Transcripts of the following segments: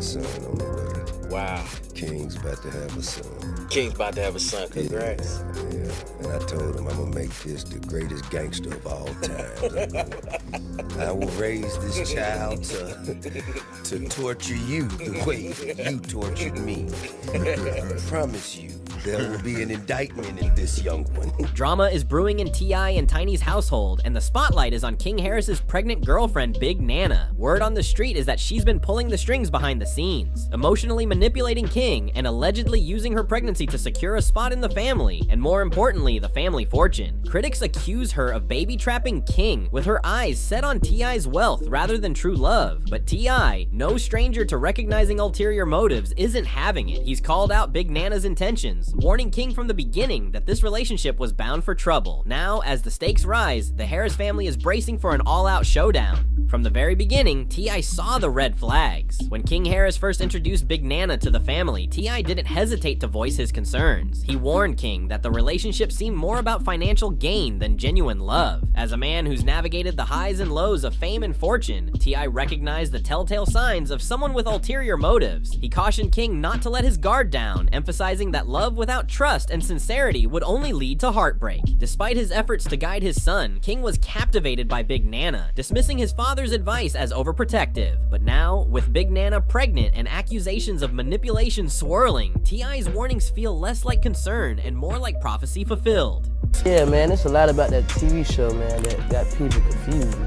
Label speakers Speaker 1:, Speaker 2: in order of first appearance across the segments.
Speaker 1: son on the way.
Speaker 2: Wow.
Speaker 1: King's about to have a son.
Speaker 2: King's about to have a son. Congrats.
Speaker 1: Yeah. And I told him I'm gonna make this the greatest gangster of all time. I will raise this child to torture you the way you tortured me. I promise you, there will be an indictment in this young one.
Speaker 3: Drama is brewing in T.I. and Tiny's household, and the spotlight is on King Harris's pregnant girlfriend, Big Nana. Word on the street is that she's been pulling the strings behind the scenes, emotionally manipulating King and allegedly using her pregnancy to secure a spot in the family, and more importantly, the family fortune. Critics accuse her of baby-trapping King, with her eyes set on T.I.'s wealth rather than true love. But T.I., no stranger to recognizing ulterior motives, isn't having it. He's called out Big Nana's intentions, warning King from the beginning that this relationship was bound for trouble. Now, as the stakes rise, the Harris family is bracing for an all-out showdown. From the very beginning, T.I. saw the red flags. When King Harris first introduced Big Nana to the family, T.I. didn't hesitate to voice his concerns. He warned King that the relationship seemed more about financial gain than genuine love. As a man who's navigated the highs and lows of fame and fortune, T.I. recognized the telltale signs of someone with ulterior motives. He cautioned King not to let his guard down, emphasizing that love without trust and sincerity would only lead to heartbreak. Despite his efforts to guide his son, King was captivated by Big Nana, dismissing his father's advice as overprotective. But now, with Big Nana pregnant and accusations of manipulation swirling, T.I.'s warnings feel less like concern and more like prophecy fulfilled.
Speaker 4: Yeah, man, it's a lot about that TV show, man, that got people confused.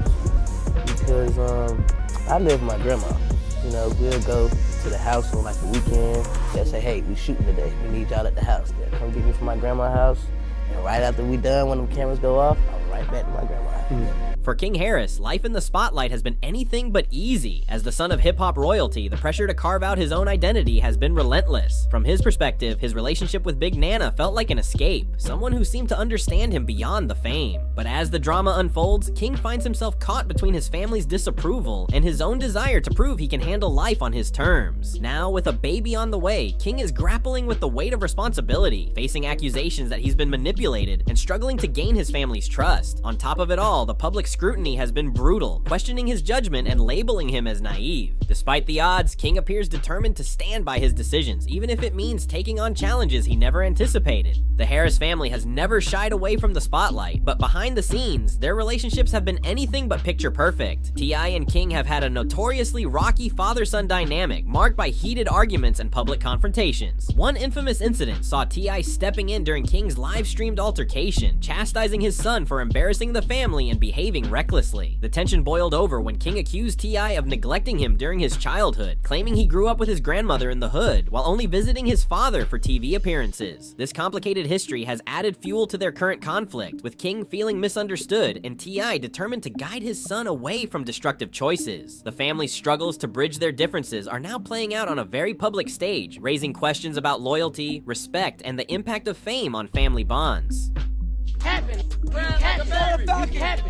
Speaker 4: Because I live with my grandma. You know, we'll go to the house on like the weekend. They'll say, hey, we shooting today. We need y'all at the house. They'll come get me from my grandma's house. And right after we done, when the cameras go off, I'm right back to my grandma's house.
Speaker 3: For King Harris, life in the spotlight has been anything but easy. As the son of hip-hop royalty, the pressure to carve out his own identity has been relentless. From his perspective, his relationship with Big Nana felt like an escape, someone who seemed to understand him beyond the fame. But as the drama unfolds, King finds himself caught between his family's disapproval and his own desire to prove he can handle life on his terms. Now, with a baby on the way, King is grappling with the weight of responsibility, facing accusations that he's been manipulated and struggling to gain his family's trust. On top of it all, the public scrutiny has been brutal, questioning his judgment and labeling him as naive. Despite the odds, King appears determined to stand by his decisions, even if it means taking on challenges he never anticipated. The Harris family has never shied away from the spotlight, but behind the scenes, their relationships have been anything but picture perfect. T.I. and King have had a notoriously rocky father-son dynamic, marked by heated arguments and public confrontations. One infamous incident saw T.I. stepping in during King's live-streamed altercation, chastising his son for embarrassing the family and behaving recklessly. The tension boiled over when King accused T.I. of neglecting him during his childhood, claiming he grew up with his grandmother in the hood, while only visiting his father for TV appearances. This complicated history has added fuel to their current conflict, with King feeling misunderstood and T.I. determined to guide his son away from destructive choices. The family's struggles to bridge their differences are now playing out on a very public stage, raising questions about loyalty, respect, and the impact of fame on family bonds.
Speaker 5: Happen. You can't.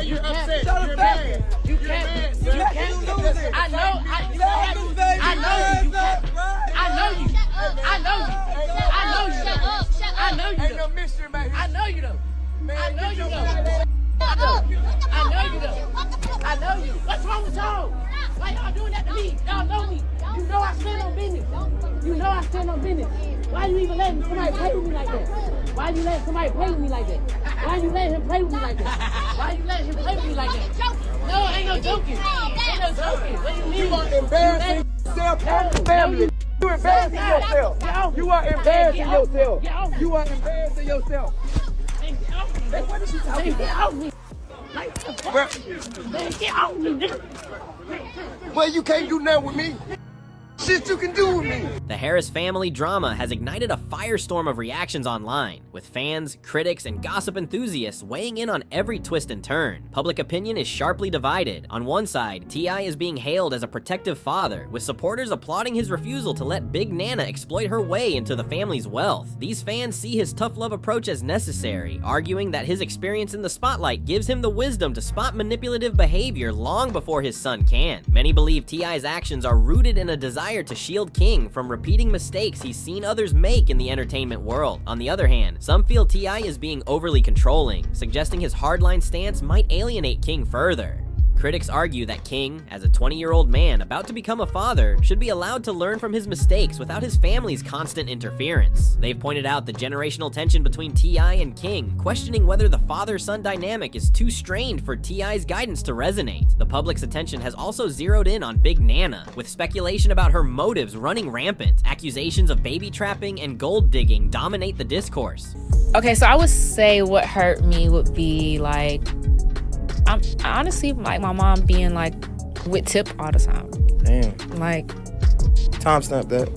Speaker 5: You're upset. You're mad. You can't. You can't. I know. I know you. I know you. I know you. I know you. Shut up. Shut up. I know you. Ain't no mystery, man. I know you though. I know you though. I know you though. I know you. What's wrong with y'all? Why y'all doing that to me? Y'all know me. You know I stand on business. You know I stand on business. Why you even letting somebody play with me like that? Why you letting somebody play with me like that? Why you letting him play with me like that? Why you letting him play with me like that? No, ain't no joking. Ain't no joking. What do you mean?
Speaker 6: You are embarrassing yourself and the family. You embarrassing yourself. You are embarrassing yourself. You are embarrassing yourself. What is she talking about?
Speaker 5: Get off me. Man, get off me, nigga.
Speaker 6: Well, you can't do nothing with me. Shit you can do with me.
Speaker 3: The Harris family drama has ignited a firestorm of reactions online, with fans, critics, and gossip enthusiasts weighing in on every twist and turn. Public opinion is sharply divided. On one side, T.I. is being hailed as a protective father, with supporters applauding his refusal to let Big Nana exploit her way into the family's wealth. These fans see his tough love approach as necessary, arguing that his experience in the spotlight gives him the wisdom to spot manipulative behavior long before his son can. Many believe T.I.'s actions are rooted in a desire to shield King from repeating mistakes he's seen others make in the entertainment world. On the other hand, some feel T.I. is being overly controlling, suggesting his hardline stance might alienate King further. Critics argue that King, as a 20-year-old man about to become a father, should be allowed to learn from his mistakes without his family's constant interference. They've pointed out the generational tension between T.I. and King, questioning whether the father-son dynamic is too strained for T.I.'s guidance to resonate. The public's attention has also zeroed in on Big Nana, with speculation about her motives running rampant. Accusations of baby trapping and gold digging dominate the discourse.
Speaker 7: Okay, so I would say what hurt me would be like, I honestly like my mom being like with Tip all the time.
Speaker 8: Damn.
Speaker 7: Like,
Speaker 8: Timestamp that.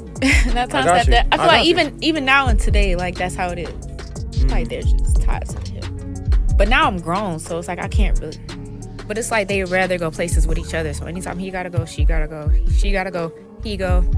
Speaker 7: not
Speaker 8: I
Speaker 7: timestamp
Speaker 8: got you.
Speaker 7: that. I feel
Speaker 8: I
Speaker 7: like
Speaker 8: got you.
Speaker 7: even now and today, like that's how it is. Like they're just tied to the hip. But now I'm grown, so it's like I can't really. But it's like they'd rather go places with each other. So anytime he gotta go, she gotta go. She gotta go, he go.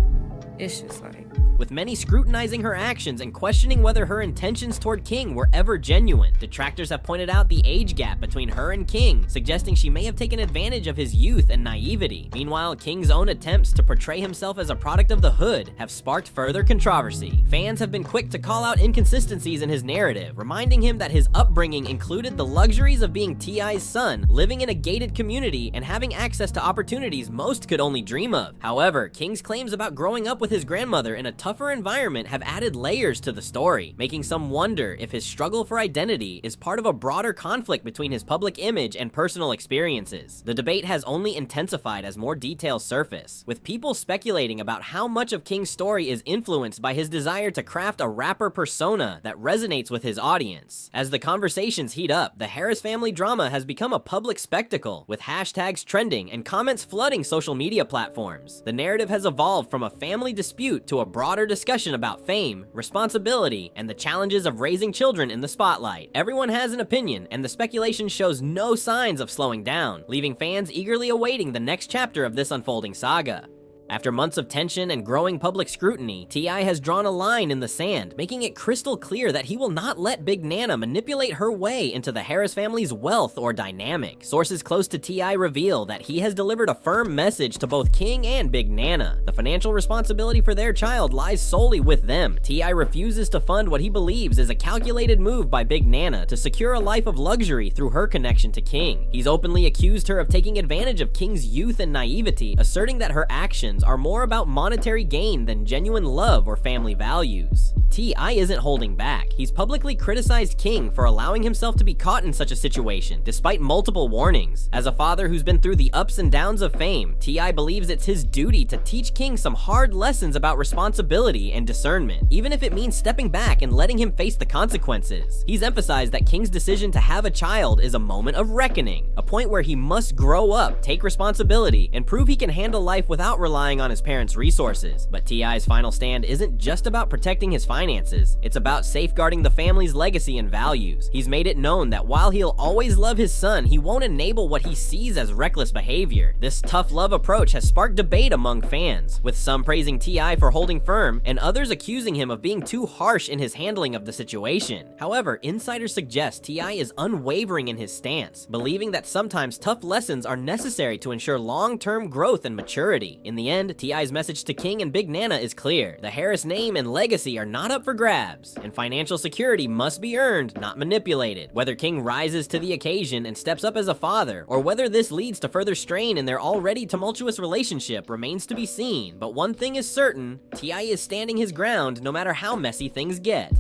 Speaker 7: It's just like.
Speaker 3: With many scrutinizing her actions and questioning whether her intentions toward King were ever genuine. Detractors have pointed out the age gap between her and King, suggesting she may have taken advantage of his youth and naivety. Meanwhile, King's own attempts to portray himself as a product of the hood have sparked further controversy. Fans have been quick to call out inconsistencies in his narrative, reminding him that his upbringing included the luxuries of being T.I.'s son, living in a gated community, and having access to opportunities most could only dream of. However, King's claims about growing up with his grandmother in a tougher environment have added layers to the story, making some wonder if his struggle for identity is part of a broader conflict between his public image and personal experiences. The debate has only intensified as more details surface, with people speculating about how much of King's story is influenced by his desire to craft a rapper persona that resonates with his audience. As the conversations heat up, the Harris family drama has become a public spectacle, with hashtags trending and comments flooding social media platforms. The narrative has evolved from a family dispute to a broader discussion about fame, responsibility, and the challenges of raising children in the spotlight. Everyone has an opinion, and the speculation shows no signs of slowing down, leaving fans eagerly awaiting the next chapter of this unfolding saga. After months of tension and growing public scrutiny, T.I. has drawn a line in the sand, making it crystal clear that he will not let Big Nana manipulate her way into the Harris family's wealth or dynamic. Sources close to T.I. reveal that he has delivered a firm message to both King and Big Nana. The financial responsibility for their child lies solely with them. T.I. refuses to fund what he believes is a calculated move by Big Nana to secure a life of luxury through her connection to King. He's openly accused her of taking advantage of King's youth and naivety, asserting that her actions are more about monetary gain than genuine love or family values. T.I. isn't holding back. He's publicly criticized King for allowing himself to be caught in such a situation, despite multiple warnings. As a father who's been through the ups and downs of fame, T.I. believes it's his duty to teach King some hard lessons about responsibility and discernment, even if it means stepping back and letting him face the consequences. He's emphasized that King's decision to have a child is a moment of reckoning, a point where he must grow up, take responsibility, and prove he can handle life without relying on his parents' resources. But T.I.'s final stand isn't just about protecting his finances, it's about safeguarding the family's legacy and values. He's made it known that while he'll always love his son, he won't enable what he sees as reckless behavior. This tough love approach has sparked debate among fans, with some praising T.I. for holding firm and others accusing him of being too harsh in his handling of the situation. However, insiders suggest T.I. is unwavering in his stance, believing that sometimes tough lessons are necessary to ensure long-term growth and maturity. In the end, T.I.'s message to King and Big Nana is clear. The Harris name and legacy are not up for grabs, and financial security must be earned, not manipulated. Whether King rises to the occasion and steps up as a father, or whether this leads to further strain in their already tumultuous relationship remains to be seen. But one thing is certain, T.I. is standing his ground no matter how messy things get.